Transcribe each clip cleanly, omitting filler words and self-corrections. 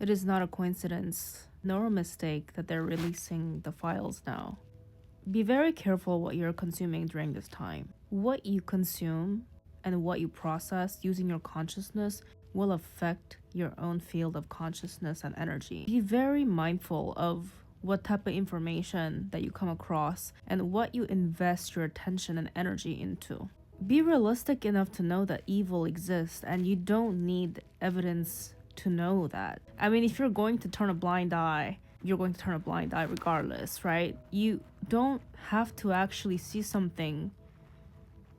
It is not a coincidence, nor a mistake that they're releasing the files now. Be very careful what you're consuming during this time. What you consume and what you process using your consciousness will affect your own field of consciousness and energy. Be very mindful of what type of information that you come across and what you invest your attention and energy into. Be realistic enough to know that evil exists and you don't need evidence to know that. I mean, if you're going to turn a blind eye, you're going to turn a blind eye regardless, right? You don't have to actually see something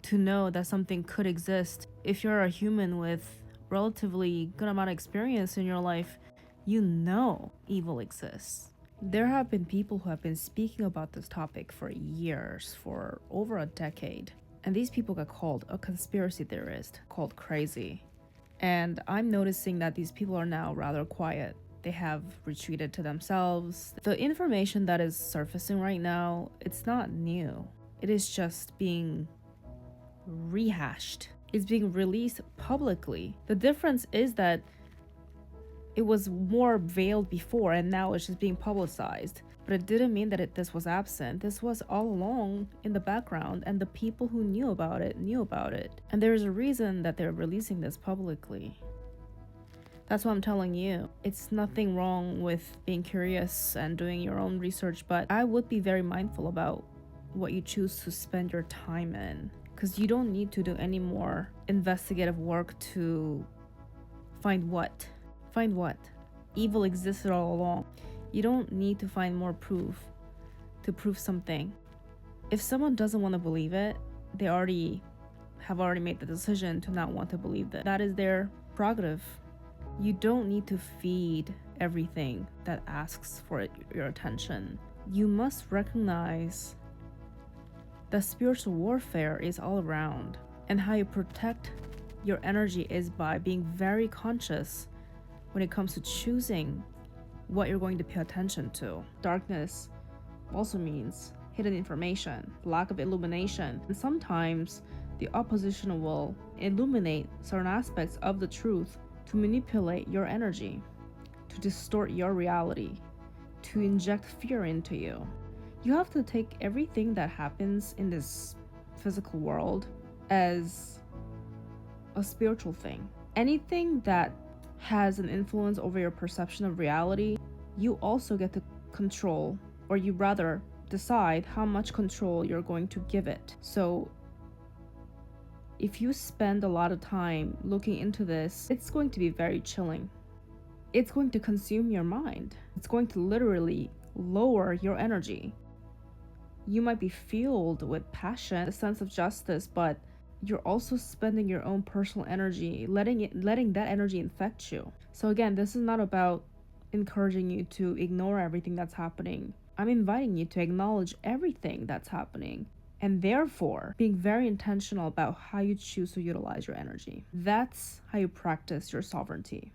to know that something could exist. If you're a human with relatively good amount of experience in your life, you know evil exists. There have been people who have been speaking about this topic for years, for over a decade. And these people got called a conspiracy theorist, called crazy. And I'm noticing that these people are now rather quiet. They have retreated to themselves. The information that is surfacing right now, it's not new. It is just being rehashed. It's being released publicly. The difference is that it was more veiled before and now it's just being publicized. But it didn't mean that this was absent. This was all along in the background, and the people who knew about it knew about it. And there's a reason that they're releasing this publicly. That's what I'm telling you. It's nothing wrong with being curious and doing your own research, but I would be very mindful about what you choose to spend your time in, because you don't need to do any more investigative work to find what? Find what? Evil existed all along. You don't need to find more proof to prove something. If someone doesn't want to believe it, they have already made the decision to not want to believe that. That is their prerogative. You don't need to feed everything that asks for your attention. You must recognize that spiritual warfare is all around, and how you protect your energy is by being very conscious when it comes to choosing what you're going to pay attention to. Darkness also means hidden information, lack of illumination, and sometimes the opposition will illuminate certain aspects of the truth to manipulate your energy, to distort your reality, to inject fear into you. You have to take everything that happens in this physical world as a spiritual thing. Anything that has an influence over your perception of reality, you also get to control, or you rather decide how much control you're going to give it. So if you spend a lot of time looking into this, it's going to be very chilling. It's going to consume your mind. It's going to literally lower your energy. You might be filled with passion, a sense of justice, but you're also spending your own personal energy, letting that energy infect you. So again, this is not about encouraging you to ignore everything that's happening. I'm inviting you to acknowledge everything that's happening, and therefore being very intentional about how you choose to utilize your energy. That's how you practice your sovereignty.